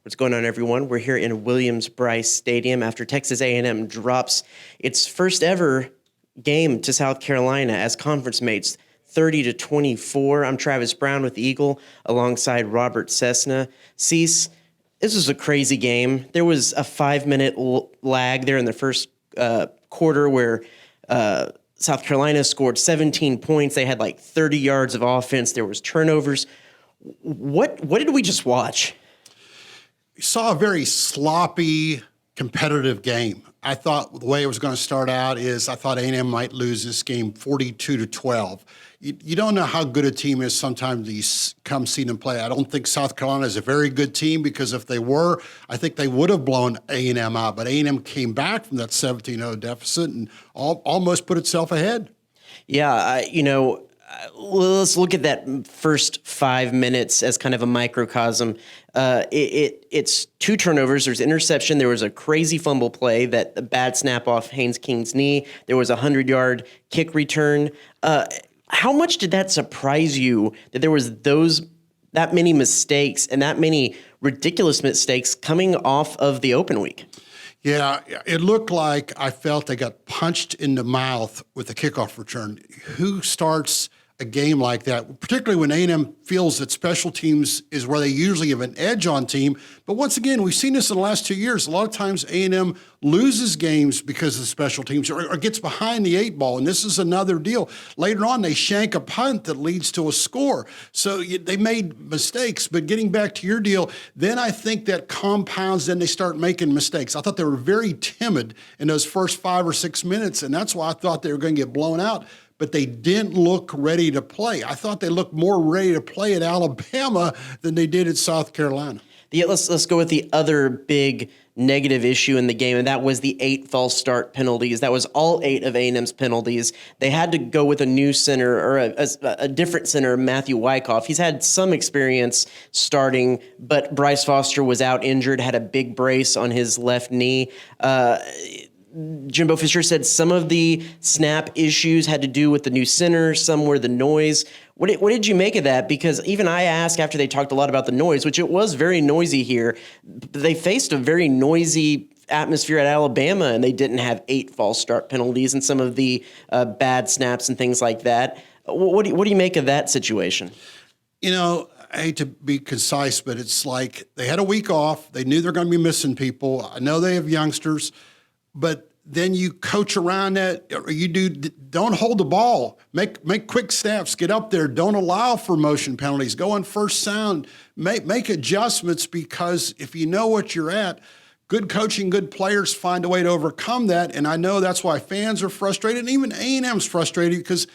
What's going on, everyone? We're here in Williams-Brice Stadium after Texas A&M drops its first ever game to South Carolina as conference mates, 30-24. I'm Travis Brown with Eagle alongside Robert Cessna. Cease, this was a crazy game. There was a 5-minute lag there in the first quarter where South Carolina scored 17 points. They had like 30 yards of offense. There was turnovers. What did we just watch? We saw a very sloppy, competitive game. I thought the way it was going to start out is I thought A&M might lose this game 42-12. You don't know how good a team is sometimes you come see them play. I don't think South Carolina is a very good team because if they were, I think they would have blown A&M out. But A&M came back from that 17-0 deficit and almost put itself ahead. Yeah, let's look at that first 5 minutes as kind of a microcosm. It's 2 turnovers. There's interception. There was a crazy fumble play, that the bad snap off Haynes King's knee. There was a 100-yard kick return. How much did that surprise you that there was that many mistakes and that many ridiculous mistakes coming off of the open week? Yeah, it looked like I felt they got punched in the mouth with the kickoff return. Who starts a game like that, particularly when A&M feels that special teams is where they usually have an edge on team? But once again, we've seen this in the last 2 years. A lot of times A&M loses games because of special teams or gets behind the 8 ball, and this is another deal. Later on, they shank a punt that leads to a score. So they made mistakes, but getting back to your deal, then I think that compounds, then they start making mistakes. I thought they were very timid in those first 5 or 6 minutes, and that's why I thought they were going to get blown out. But they didn't look ready to play. I thought they looked more ready to play at Alabama than they did at South Carolina. Yeah, let's go with the other big negative issue in the game, and that was the 8 false start penalties. That was all 8 of A&M's penalties. They had to go with a new center or a different center, Matthew Wyckoff. He's had some experience starting, but Bryce Foster was out injured, had a big brace on his left knee. Jimbo Fisher said some of the snap issues had to do with the new center, some were the noise. What did you make of that? Because even I asked after they talked a lot about the noise, which it was very noisy here. They faced a very noisy atmosphere at Alabama, and they didn't have 8 false start penalties and some of the bad snaps and things like that. What do you make of that situation? I hate to be concise, but it's like they had a week off. They knew they're going to be missing people. I know they have youngsters. But then you coach around that, or don't hold the ball. Make quick snaps, get up there. Don't allow for motion penalties. Go on first sound. Make adjustments, because if you know what you're at, good coaching, good players find a way to overcome that. And I know that's why fans are frustrated, and even A&M's frustrated, because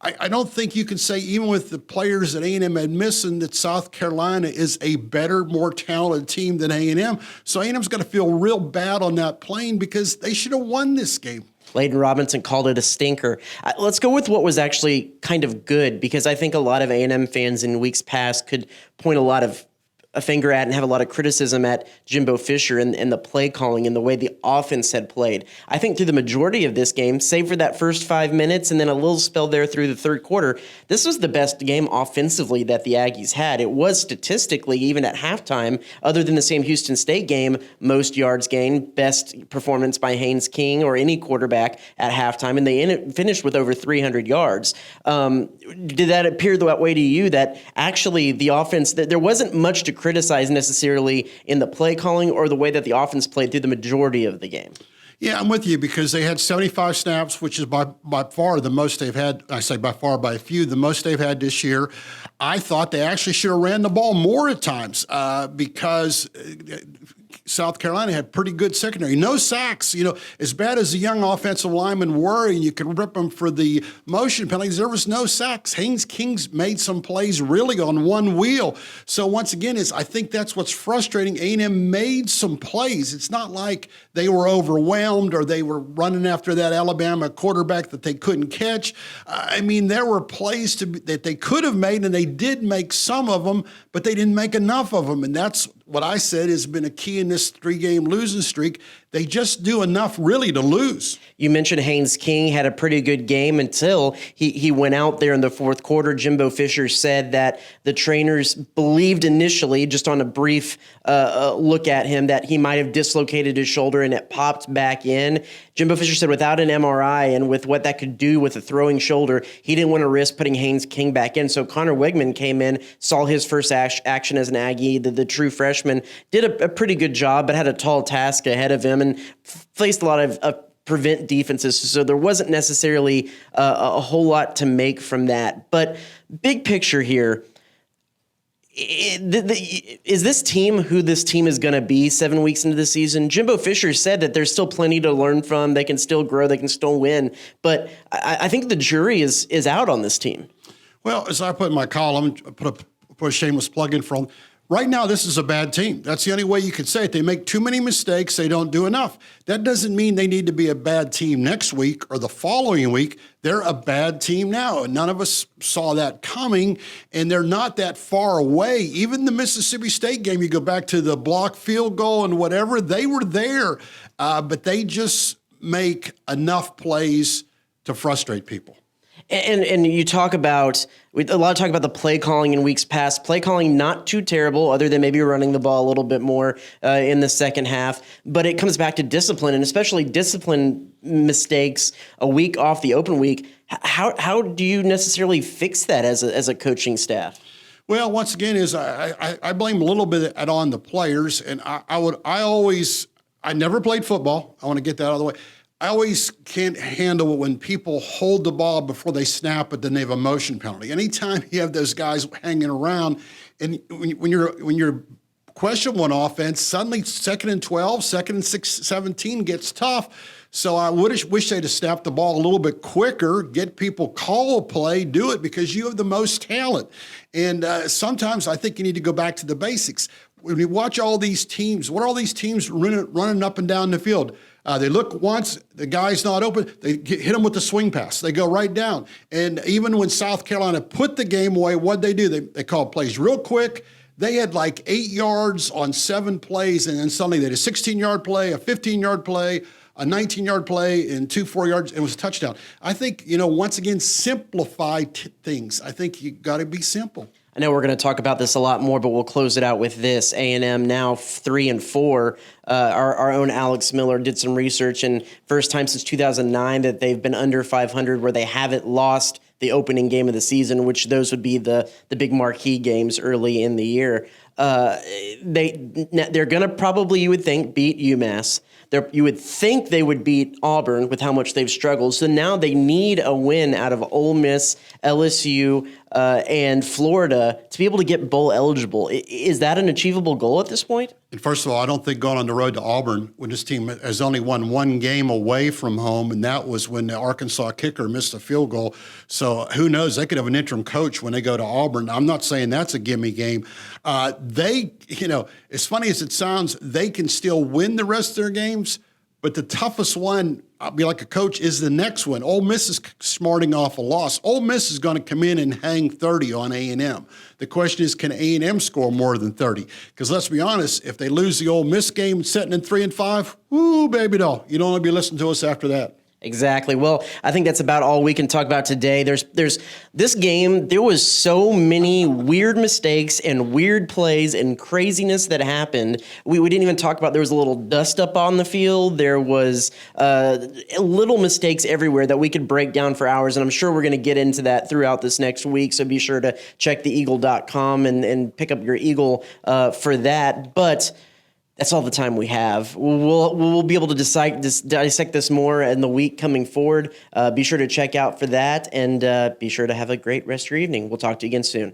I don't think you can say, even with the players that A&M had missing, that South Carolina is a better, more talented team than A&M. So A&M's got to feel real bad on that plane because they should have won this game. Layden Robinson called it a stinker. Let's go with what was actually kind of good, because I think a lot of A&M fans in weeks past could point a finger at and have a lot of criticism at Jimbo Fisher and the play calling and the way the offense had played. I think through the majority of this game, save for that first 5 minutes and then a little spell there through the third quarter, this was the best game offensively that the Aggies had. It was statistically, even at halftime, other than the Sam Houston State game, most yards gained, best performance by Haynes King or any quarterback at halftime, and they finished with over 300 yards. Did that appear that way to you, that actually the offense, that there wasn't much to criticize necessarily in the play calling or the way that the offense played through the majority of the game? Yeah, I'm with you, because they had 75 snaps, which is by far the most they've had. I say by far, by a few, the most they've had this year. I thought they actually should have ran the ball more at times because South Carolina had pretty good secondary. No sacks. As bad as the young offensive linemen were, and you could rip them for the motion penalties, there was no sacks. Haynes King's made some plays really on one wheel. So once again, I think that's what's frustrating. A&M made some plays. It's not like they were overwhelmed or they were running after that Alabama quarterback that they couldn't catch. There were plays that they could have made, and they did make some of them, but they didn't make enough of them. And that's what I said has been a key in this 3-game losing streak. they just do enough really to lose. You mentioned Haynes King had a pretty good game until he went out there in the fourth quarter. Jimbo Fisher said that the trainers believed initially, just on a brief look at him, that he might have dislocated his shoulder and it popped back in. Jimbo Fisher said without an MRI and with what that could do with a throwing shoulder, he didn't want to risk putting Haynes King back in. So Connor Wigman came in, saw his first action as an Aggie. The true freshman did a pretty good job, but had a tall task ahead of him and faced a lot of prevent defenses. So there wasn't necessarily a whole lot to make from that. But big picture here, is this team who this team is going to be 7 weeks into the season? Jimbo Fisher said that there's still plenty to learn from. They can still grow. They can still win. But I think the jury is out on this team. Well, as I put in my column, put a shameless plug in from, right now, this is a bad team. That's the only way you could say it. They make too many mistakes. They don't do enough. That doesn't mean they need to be a bad team next week or the following week. They're a bad team now, and none of us saw that coming, and they're not that far away. Even the Mississippi State game, you go back to the block field goal and whatever, they were there, but they just make enough plays to frustrate people. And you talk about a lot of talk about the play calling in weeks past. Play calling not too terrible, other than maybe running the ball a little bit more in the second half. But it comes back to discipline, and especially discipline mistakes a week off the open week. How do you necessarily fix that as a coaching staff? Well, once again, I blame a little bit on the players, and I never played football. I want to get that out of the way. I always can't handle when people hold the ball before they snap it, then they have a motion penalty. Anytime you have those guys hanging around, and when you're questionable on offense, suddenly 2nd and 12, 2nd and 17 gets tough. So I wish they'd have snapped the ball a little bit quicker, get people call a play, do it, because you have the most talent. And sometimes I think you need to go back to the basics. When you watch all these teams, what are all these teams running up and down the field? They look once, the guy's not open, they hit him with the swing pass. They go right down. And even when South Carolina put the game away, what'd they do? They called plays real quick. They had like 8 yards on 7 plays, and then suddenly they had a 16-yard play, a 15-yard play, a 19-yard play, and 2 4-yards, and it was a touchdown. I think, once again, simplify things. I think you got to be simple. I know we're going to talk about this a lot more, but we'll close it out with this. A&M now 3-4. Our own Alex Miller did some research, and first time since 2009 that they've been under 500 where they haven't lost the opening game of the season, which those would be the big marquee games early in the year. They're going to probably, you would think, beat UMass. You would think they would beat Auburn with how much they've struggled. So now they need a win out of Ole Miss, LSU, and Florida to be able to get bowl eligible. Is that an achievable goal at this point? And first of all, I don't think going on the road to Auburn when this team has only won 1 game away from home, and that was when the Arkansas kicker missed a field goal. So who knows? They could have an interim coach when they go to Auburn. I'm not saying that's a gimme game. As funny as it sounds, they can still win the rest of their games, but the toughest one, I'll be like a coach, is the next one. Ole Miss is smarting off a loss. Ole Miss is going to come in and hang 30 on A&M. The question is, can A&M score more than 30? Because let's be honest, if they lose the Ole Miss game sitting in 3-5, woo, baby doll, you don't want to be listening to us after that. Exactly. Well, I think that's about all we can talk about today. There's this game. There was so many weird mistakes and weird plays and craziness that happened. We didn't even talk about, there was a little dust up on the field. There was little mistakes everywhere that we could break down for hours. And I'm sure we're going to get into that throughout this next week. So be sure to check theeagle.com and pick up your Eagle for that. But that's all the time we have. We'll be able to dissect this more in the week coming forward. Be sure to check out for that, and be sure to have a great rest of your evening. We'll talk to you again soon.